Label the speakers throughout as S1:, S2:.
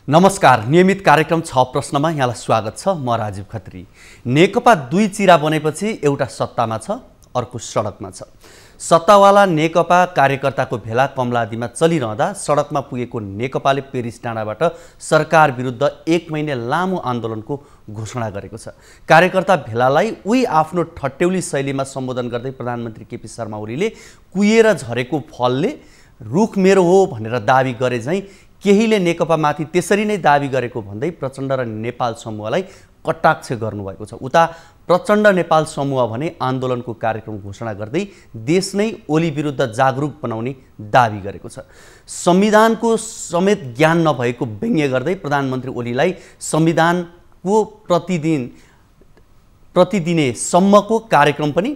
S1: नमस्कार, नियमित कार्यक्रम 6 प्रश्नमा यहाँलाई स्वागत छ। म राजीव खत्री। नेकपा दुई चिरा बनेपछि एउटा सत्तामा छ, अर्को सडकमा छ। सत्तावाला नेकपा कार्यकर्ताको भेला कमलादीमा चलिरहँदा सडकमा पुगेको नेकपाले पेरिस डाँडाबाट सरकार विरुद्ध 1 महिना लामो आन्दोलनको घोषणा गरेको छ। कार्यकर्ता भेलालाई उही आफ्नो ठट्यौली शैलीमा सम्बोधन गर्दै प्रधानमन्त्री केपी शर्मा ओलीले कुहिएर झरेको फलले रुख मेरो हो भनेर दाबी गरे झैं केहीले नेकपामाथि त्यसरी नै दाबी गरेको भन्दै प्रचण्ड र नेपाल समूहलाई कटाक्ष गर्नुभएको छ। उता प्रचण्ड नेपाल समूह भने आन्दोलनको कार्यक्रम घोषणा गर्दै देश नै ओली विरुद्ध जागरुक बनाउने दाबी गरेको छ। संविधानको समेत ज्ञान नभएको व्यङ्ग्य गर्दै प्रधानमन्त्री ओलीलाई संविधानको प्रतिदिने सम्मको कार्यक्रम पनि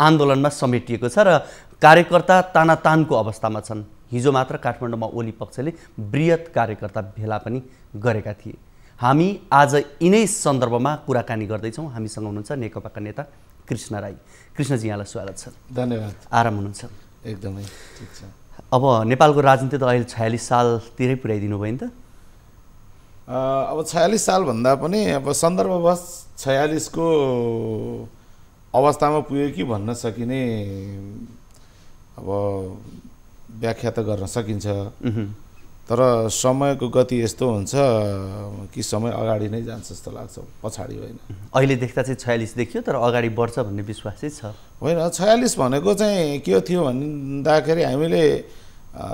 S1: आन्दोलनमा समेटिएको छ र कार्यकर्ता तानातानको अवस्थामा छन्। हिजो मात्र काठमाडौँमा ओली पक्षले बृहत कार्यकर्ता भेला पनि गरेका थिए। हामी आज यिनै सन्दर्भमा कुराकानी गर्दैछौँ। हामीसँग हुनुहुन्छ नेकपाका नेता कृष्ण राई। कृष्णजी, यहाँलाई स्वागत छ।
S2: धन्यवाद।
S1: आराम हुनुहुन्छ?
S2: एकदमै ठिक छ।
S1: अब नेपालको राजनीति त अहिले 46 सालतिरै पुर्याइदिनु भयो नि त?
S2: अब 46 साल भन्दा पनि अब सन्दर्भवश 46 को अवस्थामा पुग्यो कि भन्न सकिने अब व्याख्या त गर्न सकिन्छ। तर समयको गति यस्तो हुन्छ कि समय अगाडि नै जान्छ जस्तो लाग्छ, पछाडि होइन।
S1: अहिले देख्दा चाहिँ 46 देखियो, तर अगाडि बढ्छ भन्ने विश्वास चाहिँ छ?
S2: होइन, 46 भनेको चाहिँ के थियो भन्दाखेरि हामीले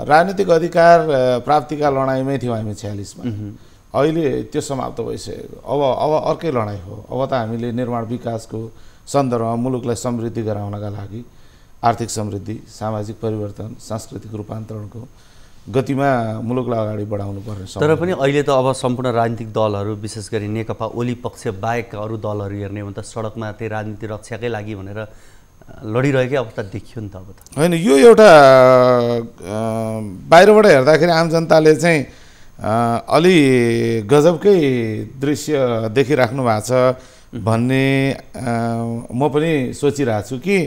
S2: राजनीतिक अधिकार प्राप्तिका लडाइँमै थियौँ हामी 46 मा। अहिले त्यो समाप्त भइसक्यो। अब अर्कै लडाइँ हो। अब त हामीले निर्माण विकासको सन्दर्भमा मुलुकलाई समृद्धि गराउनका लागि आर्थिक समृद्धि, सामाजिक परिवर्तन, सांस्कृतिक रूपान्तरणको गतिमा मुलुकलाई अगाडि बढाउनु पर्ने छ।
S1: तर पनि अहिले त अब सम्पूर्ण राजनीतिक दलहरू, विशेष गरी नेकपा ओली पक्ष बाहेकका अरू दलहरू हेर्ने हो भने त सडकमा त्यही राजनीति रक्षाकै लागि भनेर लडिरहेकै अवस्था देखियो नि त। अब त
S2: होइन, यो एउटा बाहिरबाट हेर्दाखेरि आम जनताले चाहिँ अलि गजबकै दृश्य देखिराख्नु भएको छ भन्ने म पनि सोचिरहेको छु कि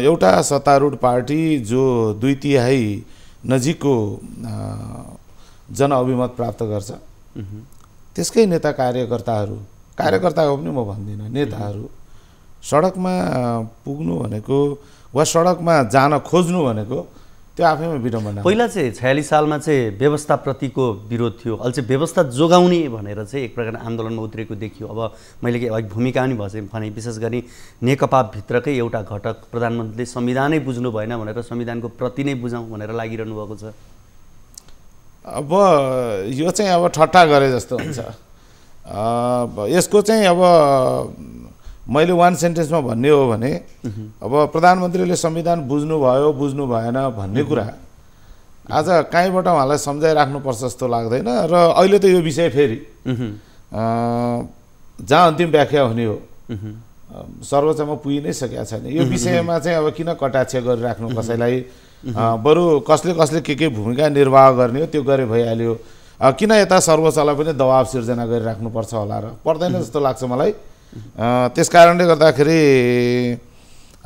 S2: एउटा सत्तारूढ पार्टी जो 2/3 नजिकको जनअभिमत प्राप्त गर्छ, त्यसकै नेता कार्यकर्ताको पनि म भन्दिनँ, नेताहरू सडकमा पुग्नु भनेको वा सडकमा जान खोज्नु भनेको त्यो आफैमा विडम्बना।
S1: पहिला चाहिँ 46 सालमा चाहिँ व्यवस्थाप्रतिको विरोध थियो। अहिले चाहिँ व्यवस्था जोगाउने भनेर चाहिँ एक प्रकार आन्दोलनमा उत्रेको देखियो। अब मैले भूमिका पनि भने विशेष गरी नेकपाभित्रकै एउटा घटक प्रधानमन्त्रीले संविधानै बुझ्नु भएन भनेर संविधानको प्रति नै बुझाउँ भनेर लागिरहनु भएको छ।
S2: अब यो चाहिँ अब ठट्टा गरे जस्तो हुन्छ। यसको चाहिँ अब मैले वान सेन्टेन्समा भन्ने हो भने अब प्रधानमन्त्रीले संविधान बुझ्नु भएन भन्ने कुरा आज कहीँबाट उहाँलाई सम्झाइराख्नुपर्छ जस्तो लाग्दैन। र अहिले त यो विषय फेरि जहाँ अन्तिम व्याख्या हुने हो सर्वोच्चमा पुगि नै सकेका छैन। यो विषयमा चाहिँ अब किन कटाक्ष गरिराख्नु कसैलाई? बरु कसले के भूमिका निर्वाह गर्ने हो त्यो गरे भइहाल्यो। किन यता सर्वोच्चलाई पनि दबाब सिर्जना गरिराख्नुपर्छ होला र पर्दैन जस्तो लाग्छ मलाई। त्यस कारणले गर्दाखेरि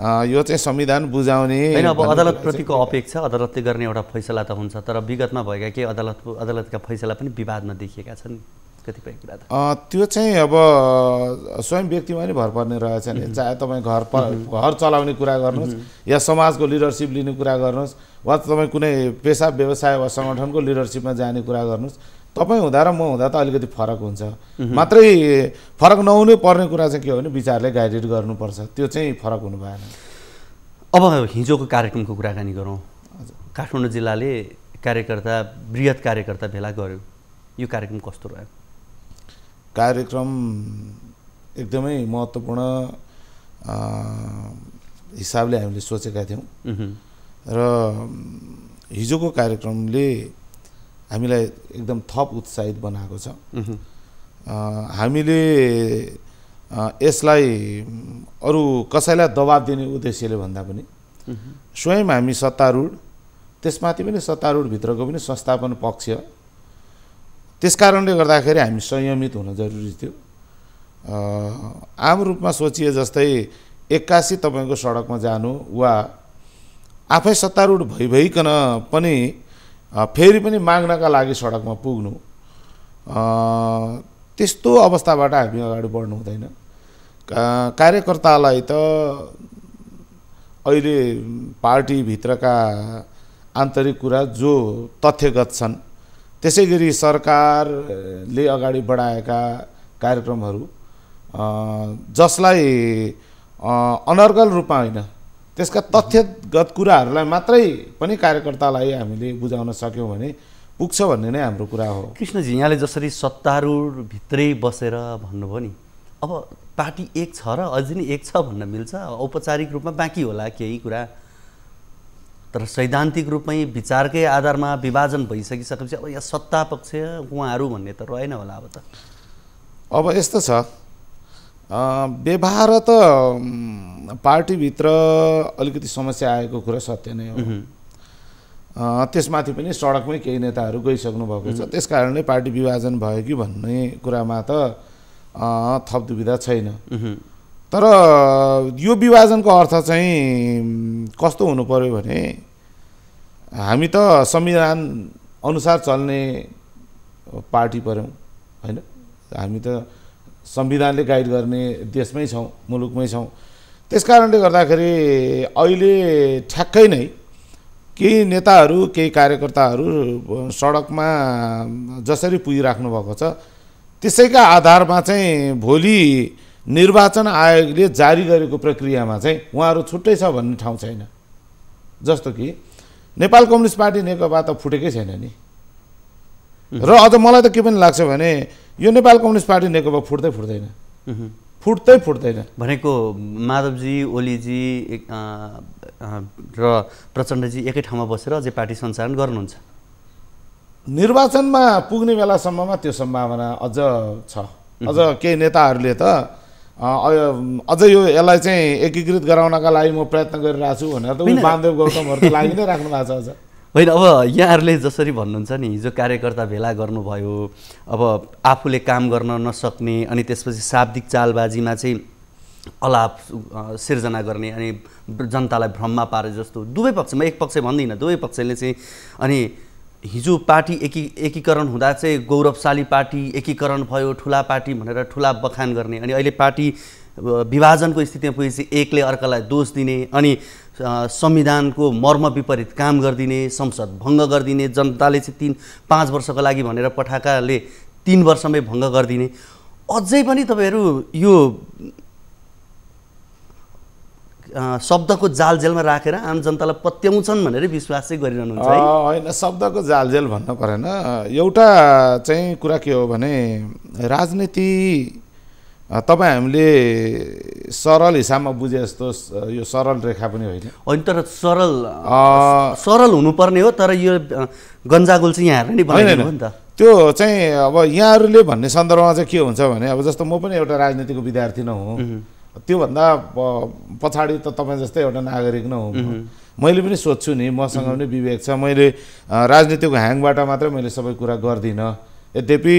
S2: यो चाहिँ संविधान बुझाउने
S1: होइन। अब अदालतप्रतिको अपेक्षा, अदालतले गर्ने एउटा फैसला त हुन्छ, तर विगतमा भएका केही अदालतका फैसला पनि विवादमा देखिएका छन् कतिपय कुरा त।
S2: त्यो चाहिँ अब स्वयं व्यक्तिमा नै भर पर्ने रहेछ नि। चाहे तपाईँ घर चलाउने कुरा गर्नुहोस् या समाजको लिडरसिप लिने कुरा गर्नुहोस् वा तपाईँ कुनै पेसा व्यवसाय वा सङ्गठनको लिडरसिपमा जाने कुरा गर्नुहोस्, तपाईँ हुँदा र म हुँदा त अलिकति फरक हुन्छ। मात्रै फरक नहुनु पर्ने कुरा चाहिँ के हो भने विचारले गाइडेड गर्नुपर्छ। त्यो चाहिँ फरक हुनु भएन।
S1: अब हिजोको कार्यक्रमको कुराकानी गरौँ। काठमाडौँ जिल्लाले बृहत कार्यकर्ता भेला गर्यो। यो कार्यक्रम कस्तो रह्यो?
S2: कार्यक्रम एकदमै महत्त्वपूर्ण हिसाबले हामीले सोचेका थियौँ र हिजोको कार्यक्रमले हामीलाई एकदम थप उत्साहित बनाएको छ। हामीले यसलाई अरू कसैलाई दबाब दिने उद्देश्यले भन्दा पनि स्वयं हामी सत्तारूढ, त्यसमाथि पनि सत्तारूढभित्रको पनि संस्थापन पक्ष, त्यस कारणले गर्दाखेरि हामी संयमित हुन जरुरी थियो। आम रूपमा सोचिए जस्तै 81 तपाईँको सडकमा जानु वा आफै सत्तारूढ भइकन पनि फेरि पनि माग्नका लागि सडकमा पुग्नु त्यस्तो अवस्थाबाट हामी अगाडि बढ्नु हुँदैन। कार्यकर्तालाई त अहिले पार्टीभित्रका आन्तरिक कुरा जो तथ्यगत छन्, त्यसै गरी सरकारले अगाडि बढाएका कार्यक्रमहरू जसलाई अनर्गल रूपमा होइन, त्यसका तथ्यगत कुराहरूलाई मात्रै पनि कार्यकर्तालाई हामीले बुझाउन सक्यौँ भने पुग्छ भन्ने नै हाम्रो कुरा हो।
S1: कृष्णजी, यहाँले जसरी सत्तारूढभित्रै बसेर भन्नुभयो नि, अब पार्टी एक छ र अझै नि एक छ भन्न मिल्छ? औपचारिक रूपमा बाँकी होला केही कुरा, तर सैद्धान्तिक रूपमै विचारकै आधारमा विभाजन भइसकिसकेपछि अब यहाँ सत्ता पक्ष उहाँहरू भन्ने त रहेन होला अब त।
S2: अब यस्तो छ, व्यवहार त पार्टीभित्र अलिकति समस्या आएको कुरा सत्य नै हो। त्यसमाथि पनि सडकमै केही नेताहरू गइसक्नु भएको छ, त्यस कारणले पार्टी विभाजन भयो कि भन्ने कुरामा त थप दुविधा छैन। तर यो विभाजनको अर्थ चाहिँ कस्तो हुनु पर्यो भने हामी त संविधान अनुसार चल्ने पार्टी पर्यौँ होइन, हामी त संविधानले गाइड गर्ने देशमै छौँ, मुलुकमै छौँ। त्यस कारणले गर्दाखेरि अहिले ठ्याक्कै नै केही नेताहरू केही कार्यकर्ताहरू सडकमा जसरी पुगिराख्नु भएको छ त्यसैका आधारमा चाहिँ भोलि निर्वाचन आयोगले जारी गरेको प्रक्रियामा चाहिँ उहाँहरू छुट्टै छ भन्ने ठाउँ छैन। जस्तो कि नेपाल कम्युनिस्ट पार्टी नेकपा त फुटेकै छैन नि, र अझ मलाई त के पनि लाग्छ भने यो नेपाल कम्युनिस्ट पार्टी नेकपा फुट्दैन
S1: भनेको माधवजी, ओलीजी र प्रचण्डजी एकै ठाउँमा बसेर अझै पार्टी सञ्चालन गर्नुहुन्छ।
S2: निर्वाचनमा पुग्ने बेलासम्ममा त्यो सम्भावना अझ छ। अझ केही नेताहरूले त अझ यसलाई चाहिँ एकीकृत गराउनका लागि म प्रयत्न गरिरहेको छु भनेर त वामदेव गौतमहरू त लागि नै राख्नु भएको छ अझ।
S1: होइन, अब यहाँहरूले जसरी भन्नुहुन्छ नि, हिजो कार्यकर्ता भेला गर्नुभयो, अब आफूले काम गर्न नसक्ने अनि त्यसपछि शाब्दिक चालबाजीमा चाहिँ अलाप सिर्जना गर्ने अनि जनतालाई भ्रममा पारे जस्तो दुवै पक्षमा, एक पक्ष भन्दिनँ, दुवै पक्षले चाहिँ अनि हिजो पार्टी एकीकरण हुँदा चाहिँ गौरवशाली पार्टी एकीकरण भयो, ठुला पार्टी भनेर ठुला बखान गर्ने, अनि अहिले पार्टी विभाजनको स्थितिमा पुगेपछि एकले अर्कालाई दोष दिने अनि संविधानको मर्म विपरीत काम गरिदिने, संसद भङ्ग गरिदिने, जनताले चाहिँ 5 वर्षको लागि भनेर पठाएकाले 3 वर्षमै भङ्ग गरिदिने। अझै पनि तपाईँहरू यो शब्दको जालजेलमा राखेर आम जनतालाई पत्याउँछन् भनेर विश्वास चाहिँ गरिरहनुहुन्छ है?
S2: होइन, शब्दको जालजेल भन्न परेन। एउटा चाहिँ कुरा के हो भने राजनीति तपाईँ हामीले सरल हिसाबमा बुझे जस्तो यो सरल रेखा पनि होइन,
S1: तर सरल हुनुपर्ने हो, तर यो गन्जागोल चाहिँ यहाँहरूले नै बनाइदिनु हो नि त।
S2: त्यो चाहिँ अब यहाँहरूले भन्ने सन्दर्भमा चाहिँ के हुन्छ भने अब जस्तो म पनि एउटा राजनीतिको विद्यार्थी नै हुँ, त्योभन्दा पछाडि त तपाईँ जस्तै एउटा नागरिक नै हुँ। मैले पनि सोध्छु नि, मसँग पनि विवेक छ, मैले राजनीतिको ह्याङबाट मात्रै मैले सबै कुरा गर्दिनँ। यद्यपि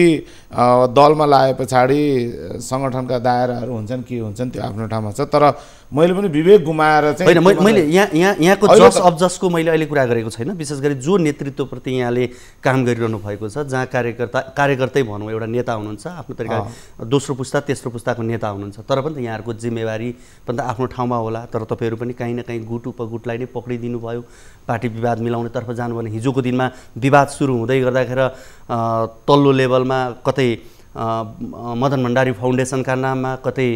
S2: दलमा लाए पछाडि सङ्गठनका दायराहरू हुन्छन्, के हुन्छन् त्यो आफ्नो ठाउँमा छ, तर मैले पनि विवेक गुमाएर चाहिँ
S1: होइन, मैले यहाँको जस अफ जसको मैले अहिले कुरा गरेको छैन। विशेष गरी जो नेतृत्वप्रति यहाँले काम गरिरहनु भएको छ, जहाँ कार्यकर्तै भनौँ एउटा नेता हुनुहुन्छ, आफ्नो तरिका दोस्रो पुस्ता तेस्रो पुस्ताको नेता हुनुहुन्छ, तर पनि त यहाँहरूको जिम्मेवारी पनि त आफ्नो ठाउँमा होला। तर तपाईँहरू पनि काहीँ न काहीँ गुट उपगुटलाई नै पक्रिदिनु भयो, पार्टी विवाद मिलाउनेतर्फ जानु भने हिजोको दिनमा विवाद सुरु हुँदै गर्दाखेरि तल्लो लेभलमा कतै मदन भण्डारी फाउन्डेसनका नाममा, कतै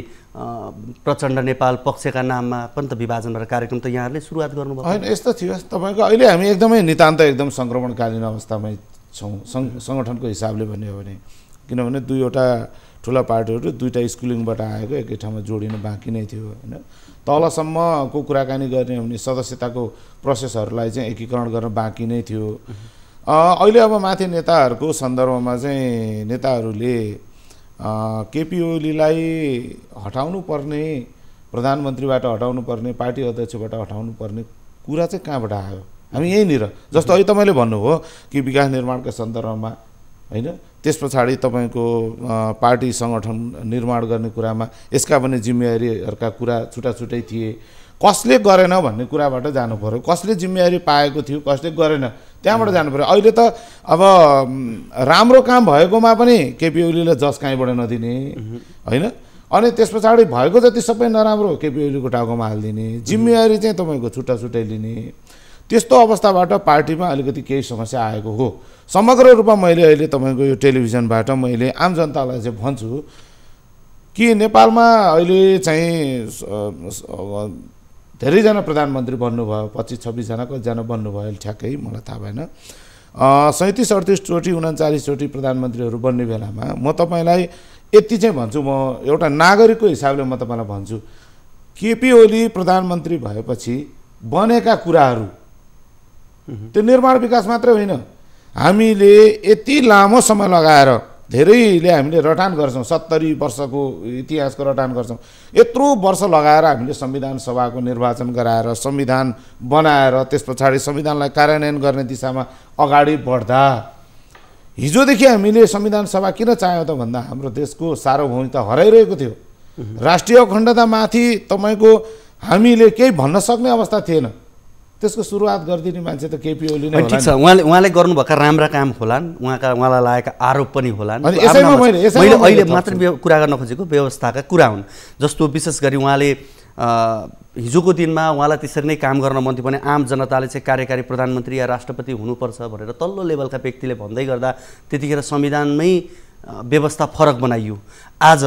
S1: प्रचण्ड नेपाल पक्षका नाममा पनि त विभाजन भएर कार्यक्रम त यहाँहरूले सुरुवात गर्नुभयो।
S2: होइन, यस्तो थियो तपाईँको अहिले हामी एकदमै नितान्त एकदम सङ्क्रमणकालीन अवस्थामै छौँ सङ्गठनको हिसाबले भन्यो भने, किनभने दुईवटा ठुला पार्टीहरू दुईवटा स्कुलिङबाट आएको एकै ठाउँमा जोडिन बाँकी नै थियो होइन। तलसम्मको कुराकानी गर्ने हो भने सदस्यताको प्रोसेसहरूलाई चाहिँ एकीकरण गर्न बाँकी नै थियो। अहिले अब माथि नेताहरूको सन्दर्भमा चाहिँ नेताहरूले केपी ओलीलाई हटाउनु पर्ने, प्रधानमन्त्रीबाट हटाउनु पर्ने, पार्टी अध्यक्षबाट हटाउनु पर्ने कुरा चाहिँ कहाँबाट आयो? हामी यहीँनिर जस्तो अहिले तपाईँले भन्नुभयो कि विकास निर्माणका सन्दर्भमा होइन, त्यस पछाडि तपाईँको पार्टी सङ्गठन निर्माण गर्ने कुरामा यसका पनि जिम्मेवारीहरूका कुरा छुट्टा छुट्टै थिए। कसले गरेन भन्ने कुराबाट जानु पर्यो, कसले जिम्मेवारी पाएको थियो कसले गरेन त्यहाँबाट जानु पर्यो। अहिले त अब राम्रो काम भएकोमा पनि केपी ओलीले जस कहीँबाट नदिने होइन, अनि त्यस पछाडि भएको जति सबै नराम्रो केपी ओलीको टाउकोमा हालिदिने, जिम्मेवारी चाहिँ तपाईँको छुट्टा छुट्टै लिने, त्यस्तो अवस्थाबाट पार्टीमा अलिकति केही समस्या आएको हो। समग्र रूपमा मैले अहिले तपाईँको यो टेलिभिजनबाट मैले आम जनतालाई चाहिँ भन्छु कि नेपालमा अहिले चाहिँ धेरैजना प्रधानमन्त्री बन्नुभयो, 25-26जना कतिजना बन्नुभयो ठ्याक्कै मलाई थाहा भएन, 37-38 चोटि 39 चोटि प्रधानमन्त्रीहरू बन्ने बेलामा म तपाईँलाई यति चाहिँ भन्छु, म एउटा नागरिकको हिसाबले म तपाईँलाई भन्छु, केपी ओली प्रधानमन्त्री भएपछि बनेका कुराहरू त्यो निर्माण विकास मात्रै होइन, हामीले यति लामो समय लगाएर धेरैले हामीले रटान गर्छौँ, 70 वर्षको इतिहासको रटान गर्छौँ, यत्रो वर्ष लगाएर हामीले संविधान सभाको निर्वाचन गराएर संविधान बनाएर त्यस पछाडि संविधानलाई कार्यान्वयन गर्ने दिशामा अगाडि बढ्दा हिजोदेखि हामीले संविधान सभा किन चाह्यौँ त भन्दा हाम्रो देशको सार्वभौमिकता हराइरहेको थियो, राष्ट्रिय अखण्डतामाथि तपाईँको हामीले केही भन्न सक्ने अवस्था थिएन, त्यसको सुरुवात गरिदिने मान्छे त केपी ओली नै होला।
S1: ठिक छ, उहाँले गर्नुभएका राम्रा काम होलान्, उहाँलाई लागेका आरोप पनि होलान्,
S2: अनि यसैमा मैले
S1: अहिले मात्र कुरा गर्न खोजेको व्यवस्थाका कुरा हुन्। जस्तो विशेष गरी उहाँले हिजोको दिनमा उहाँलाई त्यसरी नै काम गर्न मन थियो भने आम जनताले चाहिँ कार्यकारी प्रधानमन्त्री या राष्ट्रपति हुनुपर्छ भनेर तल्लो लेभलका व्यक्तिले भन्दै गर्दा त्यतिखेर संविधानमै व्यवस्था फरक बनाइयो। आज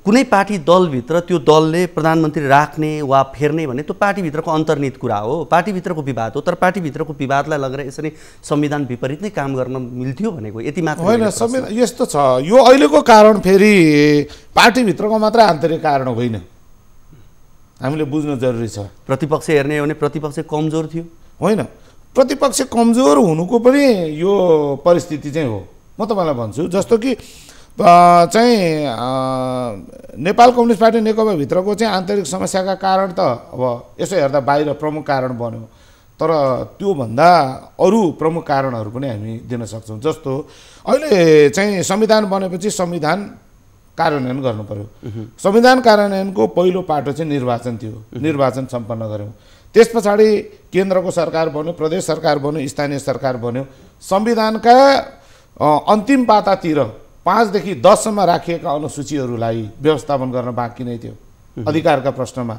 S1: कुनै पार्टी दलभित्र त्यो दलले प्रधानमन्त्री राख्ने वा फेर्ने भन्ने त्यो पार्टीभित्रको अन्तर्निहित कुरा हो, पार्टीभित्रको विवाद हो, तर पार्टीभित्रको विवादलाई लगेर यसरी संविधान विपरीत नै काम गर्न मिल्थ्यो भनेको यति मात्र
S2: होइन। संविधान यस्तो छ, यो अहिलेको कारण फेरि पार्टीभित्रको मात्र आन्तरिक कारण होइन, हामीले बुझ्नु जरुरी छ।
S1: प्रतिपक्ष हेर्ने हो भने प्रतिपक्ष कमजोर थियो
S2: होइन, प्रतिपक्ष कमजोर हुनुको पनि यो परिस्थिति चाहिँ हो। म तपाईँलाई भन्छु जस्तो कि चाहिँ नेपाल कम्युनिस्ट पार्टी नेकपाभित्रको चाहिँ आन्तरिक समस्याका कारण त अब यसो हेर्दा बाहिर प्रमुख कारण बन्यो, तर त्योभन्दा अरू प्रमुख कारणहरू पनि हामी दिन सक्छौँ। जस्तो अहिले चाहिँ संविधान बनेपछि संविधान कार्यान्वयन गर्नु पर्यो, संविधान कार्यान्वयनको पहिलो पाटो चाहिँ निर्वाचन थियो, निर्वाचन सम्पन्न गऱ्यौँ, त्यस पछाडि केन्द्रको सरकार बन्यो, प्रदेश सरकार बन्यो, स्थानीय सरकार बन्यो, संविधानका अन्तिम पातातिर 5 देखि 10 सम्म राखिएका अनुसूचीहरूलाई व्यवस्थापन गर्न बाँकी नै थियो। अधिकारका प्रश्नमा,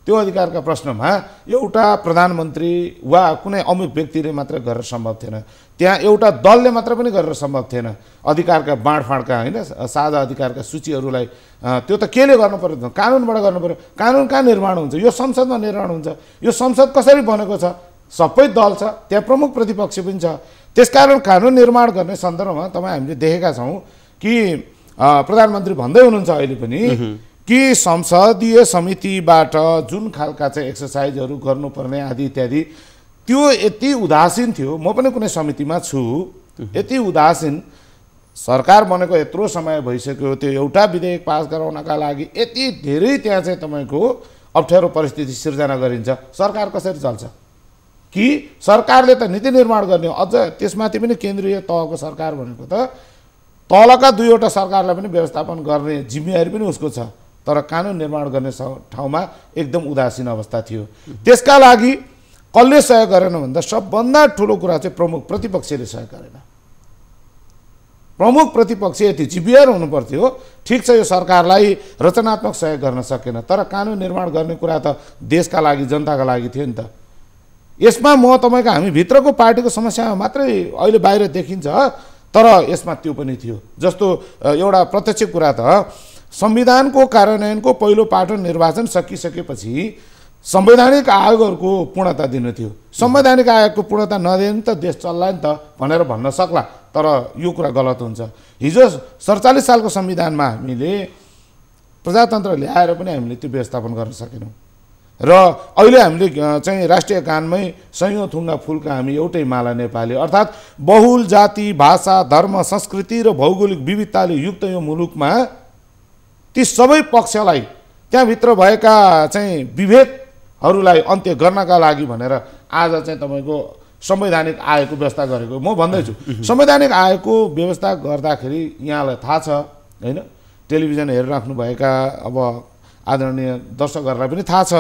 S2: त्यो अधिकारका प्रश्नमा एउटा प्रधानमन्त्री वा कुनै अमुक व्यक्तिले मात्र गरेर सम्भव थिएन, त्यहाँ एउटा दलले मात्र पनि गरेर सम्भव थिएन। अधिकारका बाँडफाँडका होइन साझा अधिकारका सूचीहरूलाई त्यो त केले गर्नु पर्यो, कानुनबाट गर्नु पर्यो। कानुन कहाँ निर्माण हुन्छ? यो संसदमा निर्माण हुन्छ। यो संसद कसरी बनेको छ? सबै दल छ, त्यहाँ प्रमुख प्रतिपक्ष पनि छ। त्यसकारण कानुन निर्माण गर्ने सन्दर्भमा तपाईँ हामीले देखेका छौँ कि प्रधानमन्त्री भन्दै हुनुहुन्छ अहिले पनि कि संसदीय समितिबाट जुन खालका चाहिँ एक्सर्साइजहरू गर्नुपर्ने आदि इत्यादि त्यो यति उदासीन थियो। म पनि कुनै समितिमा छु, यति उदासीन, सरकार बनेको यत्रो समय भइसक्यो, त्यो एउटा विधेयक पास गराउनका लागि यति धेरै त्यहाँ चाहिँ तपाईँको अप्ठ्यारो परिस्थिति सिर्जना गरिन्छ। सरकार कसरी चल्छ? कि सरकारले त नीति निर्माण गर्ने, अझ त्यसमाथि पनि केन्द्रीय तहको सरकार भनेको त तलका 2वटा सरकारलाई पनि व्यवस्थापन गर्ने जिम्मेवारी पनि उसको छ, तर कानुन निर्माण गर्ने ठाउँमा एकदम उदासीन अवस्था थियो। त्यसका लागि कसले सहयोग गरेन भन्दा सबभन्दा ठुलो कुरा चाहिँ प्रमुख प्रतिपक्षले सहयोग गरेन। प्रमुख प्रतिपक्ष यति जिम्मेवार हुनुपर्थ्यो, ठिक छ यो सरकारलाई रचनात्मक सहयोग गर्न सकेन, तर कानुन निर्माण गर्ने कुरा त देशका लागि जनताका लागि थियो नि त। यसमा म तपाईँको हामी भित्रको पार्टीको समस्या मात्रै अहिले बाहिर देखिन्छ, तर यसमा त्यो पनि थियो। जस्तो एउटा प्रत्यक्ष कुरा त संविधानको कार्यान्वयनको पहिलो पाटो निर्वाचन सकिसकेपछि संवैधानिक आयोगहरूको पूर्णता दिनु थियो। संवैधानिक आयोगको पूर्णता नदिए त देश चल्ला नि त भनेर भन्न सक्ला, तर यो कुरा गलत हुन्छ। हिजो 47 सालको संविधानमा हामीले प्रजातन्त्र ल्याएर पनि हामीले त्यो व्यवस्थापन गर्न सकेनौँ र अहिले हामीले चाहिँ राष्ट्रिय गानमै सयौं थुङ्गा फुलका हामी एउटै माला नेपाली, अर्थात् बहुल जाति भाषा धर्म संस्कृति र भौगोलिक विविधताले युक्त यो मुलुकमा ती सबै पक्षलाई त्यहाँभित्र भएका चाहिँ विभेदहरूलाई अन्त्य गर्नका लागि भनेर आज चाहिँ तपाईँको संवैधानिक आयोगको व्यवस्था गरेको म भन्दैछु। संवैधानिक आयोगको व्यवस्था गर्दाखेरि यहाँलाई थाहा छ होइन, टेलिभिजन हेरिराख्नुभएका अब आदरणीय दर्शकहरूलाई पनि थाहा छ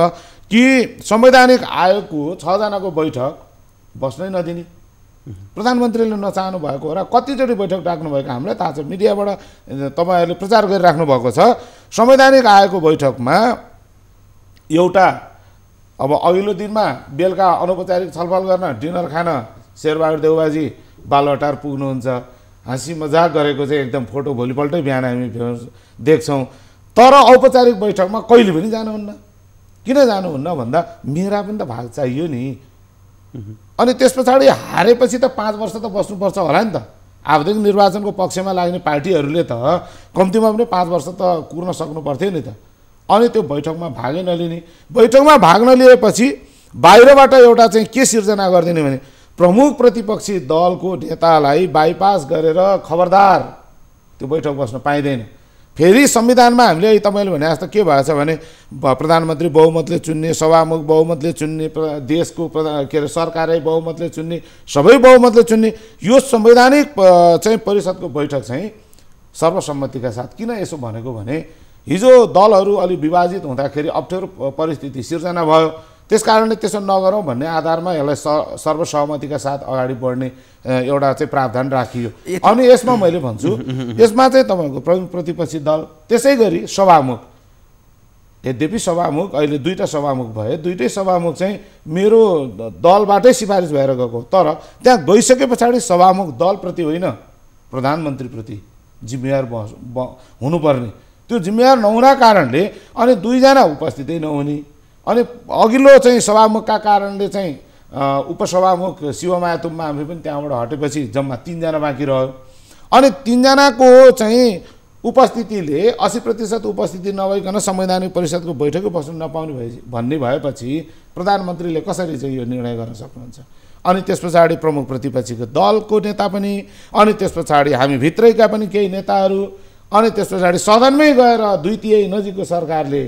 S2: कि संवैधानिक आयोगको 6 जनाको बैठक बस्नै नदिने प्रधानमन्त्रीले नचाहनु भएको हो र कतिचोटि बैठक डाक्नुभएको हामीलाई थाहा छ। मिडियाबाट तपाईँहरूले प्रचार गरिराख्नु भएको छ। संवैधानिक आयोगको बैठकमा एउटा अब अघिल्लो दिनमा बेलुका अनौपचारिक छलफल गर्न डिनर खान शेरबहादुर देउबाजी बालुवाटार पुग्नुहुन्छ। हाँसी मजाक गरेको चाहिँ एकदम फोटो भोलिपल्टै बिहान हामी देख्छौँ। तर औपचारिक बैठकमा कहिले पनि जानुहुन्न। किन जानुहुन्न भन्दा मेरा पनि त भाग चाहियो नि। अनि त्यस पछाडि हारेपछि त 5 वर्ष त बस्नुपर्छ होला नि त। आवधिक निर्वाचनको पक्षमा लाग्ने पार्टीहरूले त कम्तीमा पनि 5 वर्ष त कुर्न सक्नु पर्थ्यो नि त। अनि त्यो बैठकमा भागै नलिने, बैठकमा भाग नलिएपछि बाहिरबाट एउटा चाहिँ के सिर्जना गरिदिने भने प्रमुख प्रतिपक्षी दलको नेतालाई बाइपास गरेर खबरदार त्यो बैठक बस्न पाइँदैन। फेरि संविधानमा हामीले तपाईँले भने जस्तो के भएको छ भने प्रधानमन्त्री बहुमतले चुन्ने, सभामुख बहुमतले चुन्ने, देशको के अरे सरकारै बहुमतले चुन्ने, सबै बहुमतले चुन्ने। यो संवैधानिक चाहिँ परिषदको बैठक चाहिँ सर्वसम्मतिका साथ किन यसो भनेको भने हिजो दलहरू अलि विभाजित हुँदाखेरि अप्ठ्यारो परिस्थिति सिर्जना भयो। त्यस कारणले त्यसो नगरौँ भन्ने आधारमा यसलाई सर्वसहमतिका साथ अगाडि बढ्ने एउटा चाहिँ प्रावधान राखियो। अनि यसमा मैले भन्छु यसमा चाहिँ तपाईँको प्रमुख प्रतिपक्षी दल त्यसै गरी सभामुख, यद्यपि सभामुख अहिले 2टा सभामुख भए, 2टै सभामुख चाहिँ मेरो दलबाटै सिफारिस भएर गएको। तर त्यहाँ गइसके पछाडि सभामुख दलप्रति होइन प्रधानमन्त्रीप्रति जिम्मेवार हुनुपर्ने। त्यो जिम्मेवार नहुना कारणले अनि 2 जना उपस्थितै नहुने, अनि अघिल्लो चाहिँ सभामुखका कारणले चाहिँ उपसभामुख शिवमाया तुम्बा हामी पनि त्यहाँबाट हटेपछि जम्मा 3 जना बाँकी रह्यो। अनि 3 जनाको चाहिँ उपस्थितिले 80% उपस्थिति नभइकन संवैधानिक परिषदको बैठकै बस्नु नपाउने भन्ने भएपछि प्रधानमन्त्रीले कसरी चाहिँ यो निर्णय गर्न सक्नुहुन्छ। अनि त्यस पछाडि प्रमुख प्रतिपक्षीको दलको नेता पनि, अनि त्यस पछाडि हामी भित्रैका पनि केही नेताहरू, अनि त्यस पछाडि सदनमै गएर 2/3 नजिकको सरकारले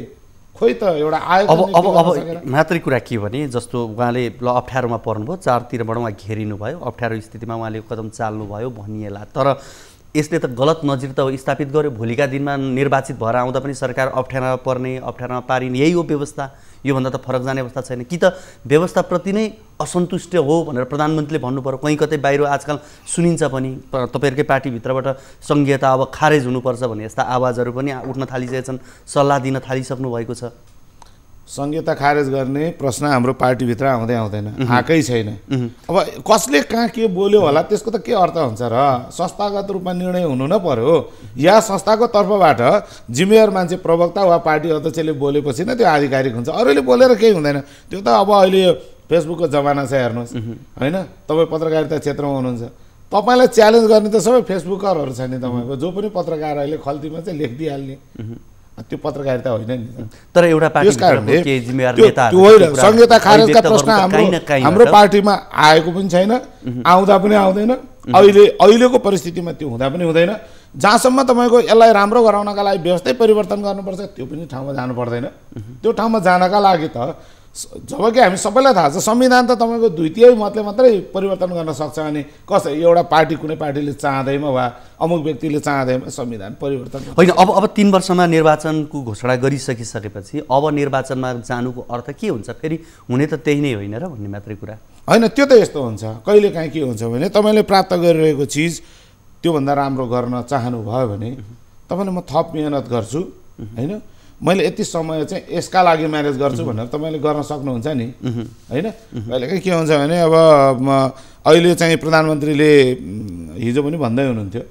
S2: खोइ त एउटा आयोग।
S1: अब मात्रै कुरा के भने जस्तो उहाँले ल अप्ठ्यारोमा पर्नुभयो, चारतिरबाट उहाँ घेरिनु भयो, अप्ठ्यारो स्थितिमा उहाँले कदम चाल्नुभयो भनिएला। तर यसले त गलत नजिर त स्थापित गर्यो। भोलिका दिनमा निर्वाचित भएर आउँदा पनि सरकार अप्ठ्यारोमा पर्ने, अप्ठ्यारोमा पारिने, यही हो व्यवस्था। योभन्दा त फरक जाने अवस्था छैन। कि त व्यवस्थाप्रति नै असन्तुष्ट हो भनेर प्रधानमन्त्रीले भन्नु पर्यो। कहीँ कतै बाहिर आजकल सुनिन्छ पनि तपाईँहरूकै पार्टीभित्रबाट सङ्घीयता अब खारेज हुनुपर्छ भन्ने यस्ता आवाजहरू पनि उठ्न थालिसकेका छन्, सल्लाह दिन थालिसक्नु भएको छ।
S2: संहिता खारेज गर्ने प्रश्न हाम्रो पार्टीभित्र आउँदैन, आएकै छैन। अब कसले कहाँ के बोल्यो होला त्यसको त के अर्थ हुन्छ र? संस्थागत रूपमा निर्णय हुनु न पर्यो, या संस्थाको तर्फबाट जिम्मेवार मान्छे प्रवक्ता वा पार्टी अध्यक्षले बोलेपछि नै त्यो आधिकारिक हुन्छ। अरूले बोलेर केही हुँदैन। त्यो त अब अहिले फेसबुकको जमाना छ, हेर्नुहोस् होइन। तपाईँ पत्रकारिता क्षेत्रमा हुनुहुन्छ, तपाईँलाई च्यालेन्ज गर्ने त सबै फेसबुकरहरू छ नि। तपाईँको जो पनि पत्रकार अहिले खल्तीमा चाहिँ लेखिदिइहाल्ने, त्यो पत्रकारिता होइन नि।
S1: तर एउटा
S2: संहिता खारेजका प्रश्न हाम्रो पार्टीमा आएको पनि छैन, आउँदा पनि आउँदैन। अहिलेको परिस्थितिमा त्यो हुँदा पनि हुँदैन। जहाँसम्म तपाईँको यसलाई राम्रो गराउनका लागि व्यवस्थै परिवर्तन गर्नुपर्छ त्यो पनि ठाउँमा जानु पर्दैन। त्यो ठाउँमा जानका लागि त जबकि हामी सबैलाई थाहा छ संविधान त तपाईँको 2/3 मतले मात्रै परिवर्तन गर्न सक्छ। अनि कसै एउटा पार्टी कुनै पार्टीले चाहँदैमा वा अमुक व्यक्तिले चाहँदैमा संविधान परिवर्तन
S1: होइन। अब 3 वर्षमा निर्वाचनको घोषणा गरिसकिसकेपछि अब निर्वाचनमा जानुको अर्थ के हुन्छ? फेरि हुने त त्यही नै होइन र भन्ने मात्रै कुरा
S2: होइन। त्यो त यस्तो हुन्छ, कहिलेकाहीँ के हुन्छ भने तपाईँले प्राप्त गरिरहेको चिज त्योभन्दा राम्रो गर्न चाहनुभयो भने तपाईँले म थप मेहनत गर्छु होइन, मैले यति समय चाहिँ यसका लागि म्यानेज गर्छु भनेर तपाईँले गर्न सक्नुहुन्छ नि होइन। कहिलेकाहीँ के हुन्छ भने अब अहिले चाहिँ प्रधानमन्त्रीले हिजो पनि भन्दै हुनुहुन्थ्यो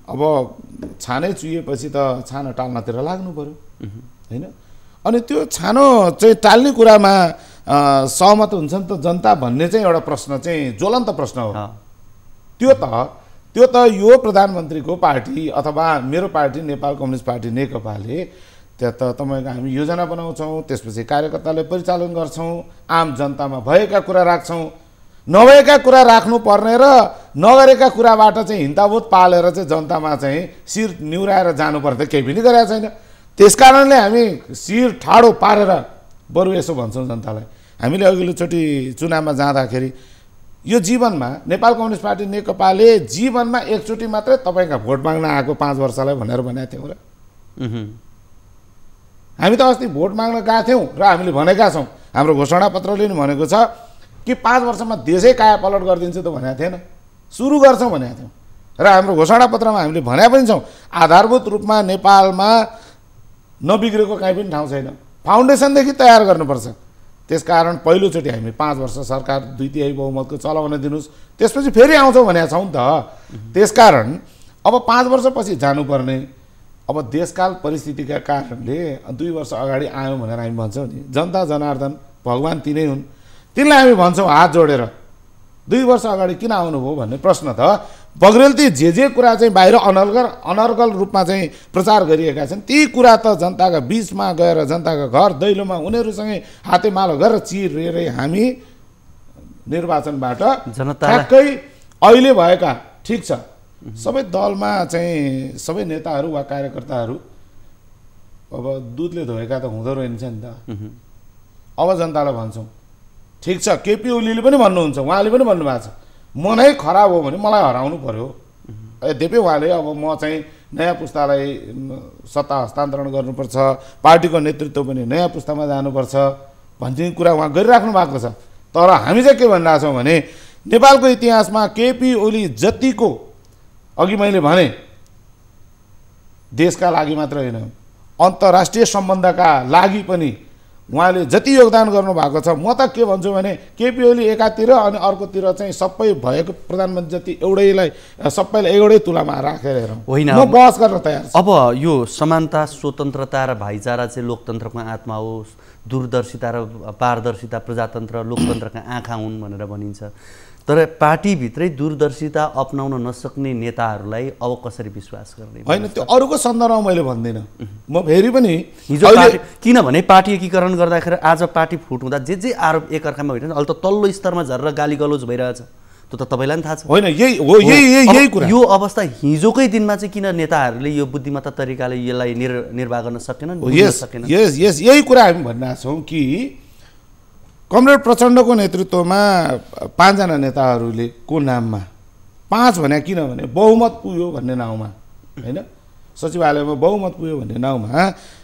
S2: अब छानै चुहिएपछि त छानो टाल्नतिर लाग्नु पर्यो होइन। अनि त्यो छानो चाहिँ टाल्ने कुरामा सहमत हुन्छ नि त जनता भन्ने चाहिँ एउटा प्रश्न चाहिँ ज्वलन्त प्रश्न हो। त्यो त यो प्रधानमन्त्रीको पार्टी अथवा मेरो पार्टी नेपाल कम्युनिस्ट पार्टी नेकपाले त्यहाँ त तपाईँको हामी योजना बनाउँछौँ, त्यसपछि कार्यकर्तालाई परिचालन गर्छौँ, आम जनतामा भएका कुरा राख्छौँ, नभएका कुरा राख्नु पर्ने र नगरेका कुराबाट चाहिँ हिन्ताबोध पालेर चाहिँ जनतामा चाहिँ शिर निहुराएर जानुपर्छ केही पनि गरेका छैन। त्यसकारणले हामी शिर ठाडो पारेर बरु यसो भन्छौँ जनतालाई, हामीले अघिल्लोचोटि चुनावमा जाँदाखेरि यो जीवनमा नेपाल कम्युनिस्ट पार्टी नेकपाले जीवनमा एकचोटि मात्रै तपाईँका भोट माग्न आएको 5 वर्षलाई भनेर भनेको थियौँ र हामी त अस्ति भोट माग्न गएका थियौँ र हामीले भनेका छौँ, हाम्रो घोषणापत्रले नि भनेको छ कि 5 वर्षमा देशै कायापलट गरिदिन्छ त भनेको थिएन, सुरु गर्छौँ भनेको थियौँ। र हाम्रो घोषणापत्रमा हामीले भने पनि छौँ आधारभूत रूपमा नेपालमा नबिग्रेको काहीँ पनि ठाउँ छैन, फाउन्डेसनदेखि तयार गर्नुपर्छ। त्यसकारण पहिलोचोटि हामी 5 वर्ष सरकार 2/3 बहुमतको चलाउन दिनुहोस्, त्यसपछि फेरि आउँछौँ भनेका छौँ नि त। त्यसकारण अब 5 वर्षपछि जानुपर्ने, अब देशकाल परिस्थितिका कारणले 2 वर्ष अगाडि आयौँ भनेर हामी भन्छौँ नि, जनता जनार्दन भगवान् तिनै हुन्, तिनलाई हामी भन्छौँ हात जोडेर 2 वर्ष अगाडि किन आउनुभयो भन्ने प्रश्न त बग्रेलती जे कुरा चाहिँ बाहिर अनर्गल रूपमा चाहिँ प्रचार गरिएका छन् ती कुरा त जनताका बीचमा गएर जनताका घर दैलोमा उनीहरूसँगै हातेमालो गरेर चिरेरै हामी निर्वाचनबाट ठ्याक्कै अहिले भएका ठिक छ सबै दलमा चाहिँ सबै नेताहरू वा कार्यकर्ताहरू अब दुधले धोएका त हुँदो रहेछ नि त। अब जनतालाई भन्छौँ ठिक छ, केपी ओलीले पनि भन्नुहुन्छ, उहाँले पनि भन्नुभएको छ म नै खराब हो भने मलाई हराउनु पर्यो। यद्यपि उहाँले अब म चाहिँ नयाँ पुस्तालाई सत्ता हस्तान्तरण गर्नुपर्छ, पार्टीको नेतृत्व पनि नयाँ पुस्तामा जानुपर्छ भन्ने कुरा उहाँ गरिराख्नु भएको छ। तर हामी चाहिँ के भनिरहेको छौँ भने नेपालको इतिहासमा केपी ओली जतिको अघि मैले भने देशका लागि मात्र होइन अन्तर्राष्ट्रिय सम्बन्धका लागि पनि उहाँले जति योगदान गर्नुभएको छ, म त के भन्छु भने केपी ओली एकातिर अनि अर्कोतिर चाहिँ सबै भएको प्रधानमन्त्री जति एउटैलाई सबैलाई एउटै तुलामा राखेर हेरौँ, होइन म बहस गर्न तयार छु।
S1: अब यो समानता स्वतन्त्रता र भाइचारा चाहिँ लोकतन्त्रको आत्मा हो, दूरदर्शिता र पारदर्शिता प्रजातन्त्र लोकतन्त्रका आँखा हुन् भनेर भनिन्छ। तर पार्टीभित्रै दूरदर्शिता अपनाउन नसक्ने नेताहरूलाई अब कसरी विश्वास गर्ने?
S2: होइन त्यो अरूको सन्दर्भमा मैले भन्दिनँ, म फेरि पनि
S1: हिजो किनभने पार्टी एकीकरण गर्दाखेरि आज पार्टी फुट हुँदा जे आरोप एकअर्कामा भइरहेछ, अहिले त तल्लो स्तरमा झरेर गाली गलौज भइरहेछ, त्यो त तपाईँलाई पनि थाहा छ।
S2: होइन यही कुरा
S1: यो अवस्था हिजोकै दिनमा चाहिँ किन नेताहरूले यो बुद्धिमत्ता तरिकाले यसलाई निर्वाह गर्न सकेनन्?
S2: यही कुरा हामी भनिरहेका छौँ कि कमरेड प्रचण्डको नेतृत्वमा 5 जना नेताहरूले को नाममा 5 भने किनभने बहुमत पुग्यो भन्ने नाउँमा होइन सचिवालयमा बहुमत पुग्यो भन्ने नाउँमा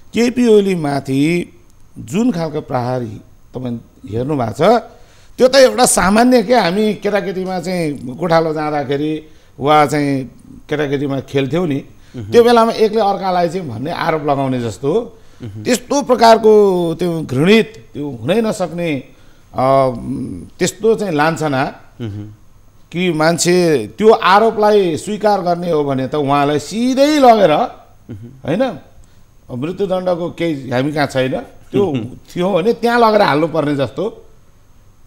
S2: केपी ओली माथि जुन खालको प्रहारी तपाईँ हेर्नु भएको छ त्यो त एउटा सामान्य के हामी केटाकेटीमा चाहिँ गोठालो जाँदाखेरि वा चाहिँ केटाकेटीमा खेल्थ्यौँ नि त्यो बेलामा एकले अर्कालाई चाहिँ भन्ने आरोप लगाउने जस्तो त्यस्तो प्रकारको त्यो घृणित त्यो हुनै नसक्ने त्यस्तो चाहिँ लान्छना कि मान्छे त्यो आरोपलाई स्वीकार गर्ने हो भने त उहाँलाई सिधै लगेर होइन मृत्युदण्डको केही हामी कहाँ छैन त्यो थियो भने त्यहाँ लगेर हाल्नुपर्ने जस्तो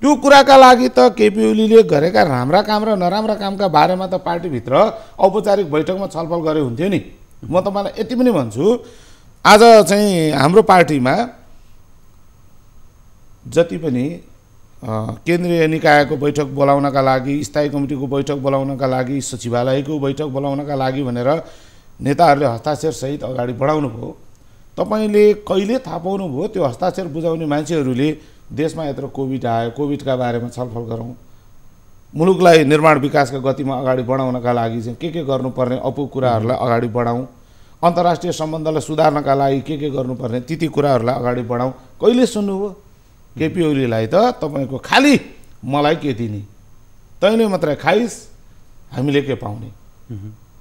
S2: त्यो कुराका लागि त केपी ओलीले गरेका राम्रा काम र नराम्रा कामका बारेमा त पार्टीभित्र औपचारिक बैठकमा छलफल गरे हुन्थ्यो नि। म तपाईँलाई यति पनि भन्छु आज चाहिँ हाम्रो पार्टीमा जति पनि केन्द्रीय निकायको बैठक बोलाउनका लागि स्थायी कमिटीको बैठक बोलाउनका लागि सचिवालयको बैठक बोलाउनका लागि भनेर नेताहरूले हस्ताक्षरसहित अगाडि बढाउनु भयो। तपाईँले कहिले थाहा पाउनुभयो त्यो हस्ताक्षर बुझाउने मान्छेहरूले देशमा यत्रो कोभिड आयो, कोभिडका बारेमा छलफल गरौँ, मुलुकलाई निर्माण विकासका गतिमा अगाडि बढाउनका लागि चाहिँ के गर्नुपर्ने अपू कुराहरूलाई अगाडि बढाउँ, अन्तर्राष्ट्रिय सम्बन्धलाई सुधार्नका लागि के गर्नुपर्ने ती कुराहरूलाई अगाडि बढाउँ, कहिले सुन्नुभयो? केपी ओलीलाई त तपाईँको खालि मलाई के दिने, तैँले मात्रै खाइस् हामीले के पाउने।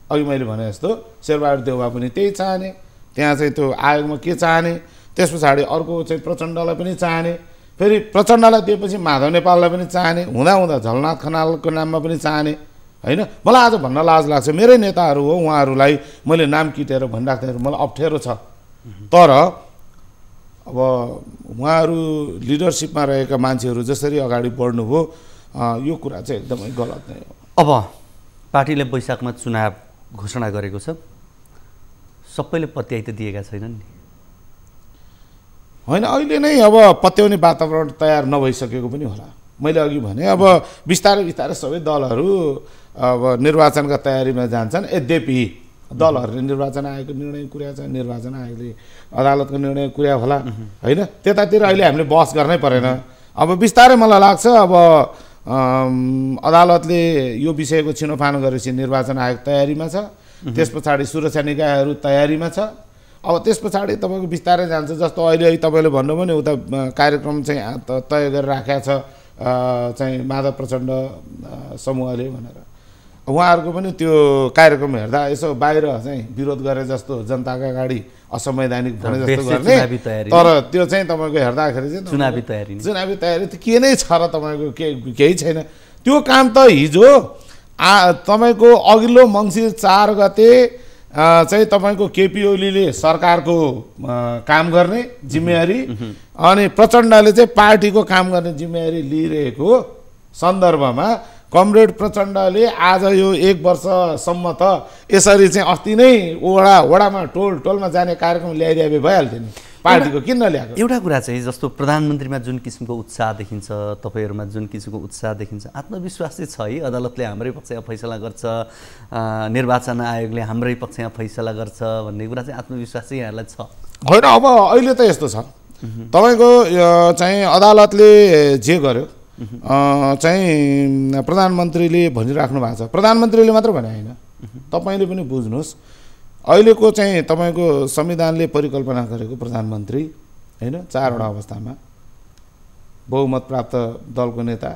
S2: अघि मैले भने जस्तो शेरबहादुर देउवा पनि त्यही चाहने, त्यहाँ चाहिँ त्यो आयोगमा के चाहने, त्यस पछाडि अर्को चाहिँ प्रचण्डलाई पनि चाहने, फेरि प्रचण्डलाई दिएपछि माधव नेपाललाई पनि चाहने, हुँदा झलनाथ खनालको नाममा पनि चाहने होइन। मलाई आज भन्न लाज लाग्छ, मेरै नेताहरू हो, उहाँहरूलाई मैले नाम किटेर भनिराख्दाखेरि मलाई अप्ठ्यारो छ। तर अब उहाँहरू लिडरसिपमा रहेका मान्छेहरू जसरी अगाडि बढ्नुभयो यो कुरा चाहिँ एकदमै गलत नै हो।
S1: अब पार्टीले वैशाखमा चुनाव घोषणा गरेको छ, सबैले पत्याइ त दिएका छैनन् नि?
S2: होइन अहिले नै अब पत्याउने वातावरण तयार नभइसकेको पनि होला। मैले अघि भने अब बिस्तारै बिस्तारै सबै दलहरू अब निर्वाचनका तयारीमा जान्छन्। यद्यपि दलहरूले निर्वाचन आयोगको निर्णय कुरा छ, निर्वाचन आयोगले अदालतको निर्णय कुरा होला होइन, त्यतातिर अहिले हामीले बहस गर्नै परेन। अब बिस्तारै मलाई लाग्छ अब अदालतले यो विषयको छिनोफानो गरेपछि निर्वाचन आयोग तयारीमा छ, त्यस पछाडि सुरक्षा निकायहरू तयारीमा छ, अब त्यस पछाडि तपाईँको बिस्तारै जान्छ। जस्तो अहिले तपाईँले भन्नुभयो नि उता कार्यक्रम चाहिँ तय गरेर राखेको छ चाहिँ माधव प्रचण्ड समूहले भनेर, उहाँहरूको पनि त्यो कार्यक्रम हेर्दा यसो बाहिर चाहिँ विरोध गरे जस्तो जनताका अगाडि असंवैधानिक भने जस्तो गर्ने, तर त्यो चाहिँ तपाईँको हेर्दाखेरि चाहिँ चुनावी तयारी त के नै छ र तपाईँको केही छैन। त्यो काम त हिजो तपाईँको अघिल्लो मङ्सिर 4 गते चाहिँ तपाईँको केपी ओलीले सरकारको काम गर्ने जिम्मेवारी अनि प्रचण्डले चाहिँ पार्टीको काम गर्ने जिम्मेवारी लिइरहेको सन्दर्भमा कमरेड प्रचण्डले आज यो 1 वर्षसम्म त यसरी चाहिँ अस्ति नै वडामा टोलमा जाने कार्यक्रम ल्याइदिए भइहाल्थ्यो नि, पार्टीको किन नल्याएको।
S1: एउटा कुरा चाहिँ जस्तो प्रधानमन्त्रीमा जुन किसिमको उत्साह देखिन्छ, तपाईँहरूमा जुन किसिमको उत्साह देखिन्छ, आत्मविश्वास चाहिँ छ है अदालतले हाम्रै पक्षमा फैसला गर्छ, निर्वाचन आयोगले हाम्रै पक्षमा फैसला गर्छ भन्ने कुरा चाहिँ आत्मविश्वास चाहिँ यहाँलाई छ
S2: होइन। अब अहिले त यस्तो छ तपाईँको चाहिँ अदालतले जे गर्यो चाहिँ प्रधानमन्त्रीले भनिराख्नु भएको छ, प्रधानमन्त्रीले मात्र भने होइन, तपाईँले पनि बुझ्नुहोस् अहिलेको चाहिँ तपाईँको संविधानले परिकल्पना गरेको प्रधानमन्त्री होइन 4वटा अवस्थामा बहुमत प्राप्त दलको नेता,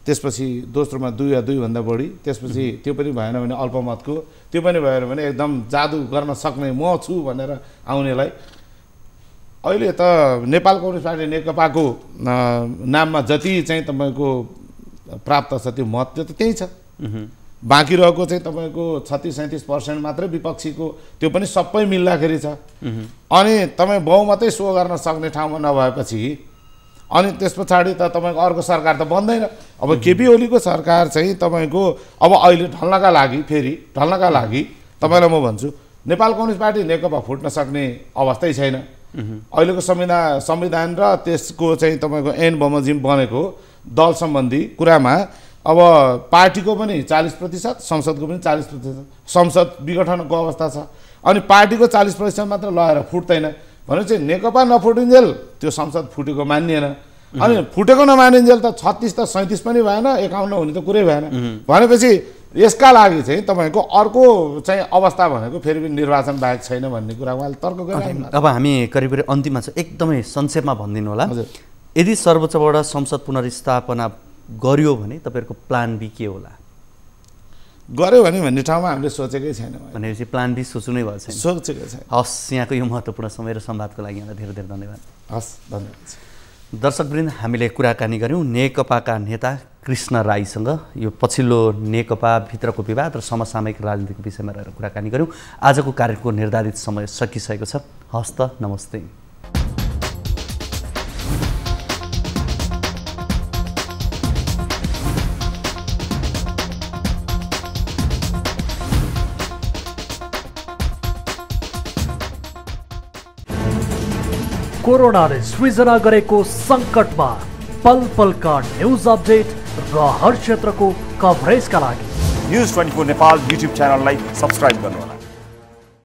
S2: त्यसपछि दोस्रोमा 2 या 2 भन्दा बढी, त्यसपछि त्यो पनि भएन भने अल्पमतको, त्यो पनि भएन भने एकदम जादु गर्न सक्ने म छु भनेर आउनेलाई। अहिले त नेपाल कम्युनिस्ट पार्टी नेकपाको नाममा जति चाहिँ तपाईँको प्राप्त छ त्यो मत त्यो त त्यही छ, बाँकी रहेको चाहिँ तपाईँको 36-37% मात्रै विपक्षीको, त्यो पनि सबै मिल्दाखेरि छ। अनि तपाईँ बहुमतै सो गर्न सक्ने ठाउँमा नभएपछि अनि त्यस पछाडि त तपाईँको अर्को सरकार त बन्दैन। अब केपी ओलीको सरकार चाहिँ तपाईँको अब अहिले ढल्नका लागि तपाईँलाई म भन्छु नेपाल कम्युनिस्ट पार्टी नेकपा फुट्न सक्ने अवस्थै छैन। अहिलेको संविधान र त्यसको चाहिँ तपाईँको ऐन बमोजिम बनेको दल सम्बन्धी कुरामा अब पार्टीको पनि 40%, संसदको पनि 40%, संसद विघटनको अवस्था छ अनि पार्टीको 40% मात्र लगाएर फुट्दैन भने चाहिँ नेकपा नफुटिन्जेल त्यो संसद फुटेको मानिएन। अनि फुटेको नमानिन्जेल त 36 त 37 पनि भएन, 51 हुने त कुरै भएन। भनेपछि यसका लागि चाहिँ तपाईँको अर्को चाहिँ अवस्था भनेको फेरि पनि निर्वाचन बाहेक छैन भन्ने कुरा उहाँले तर्क गरिरहेको छ।
S1: अब हामी करिब अन्तिममा छ, एकदमै संक्षेपमा भनिदिनु होला, यदि सर्वोच्चबाट संसद पुनर्स्थापना गर्यो भने तपाईँहरूको प्लान बी के होला?
S2: गर्यो भने भन्ने ठाउँमा हामीले सोचेकै छैन
S1: भनेपछि प्लान बी सोच्नु नै भएको छैन,
S2: सोचेकै छैन।
S1: हस्, यहाँको यो महत्त्वपूर्ण समय र संवादको लागि यहाँलाई धेरै धेरै धन्यवाद।
S2: हस्, धन्यवाद।
S1: दर्शकवृन्द, हामीले कुराकानी गऱ्यौँ नेकपाका नेता कृष्ण राईसँग। यो पछिल्लो नेकपाभित्रको विवाद र समसामयिक राजनीतिको विषयमा रहेर कुराकानी गऱ्यौँ। आजको कार्यक्रमको निर्धारित समय सकिसकेको छ। हस्त, नमस्ते।
S3: कोरोनाले सृजना गरेको सङ्कटमा पल पलका न्युज अपडेट र हर क्षेत्रको कभरेजका लागि
S4: न्युज 24 नेपाल युट्युब च्यानललाई सब्स्क्राइब गर्नुहोला।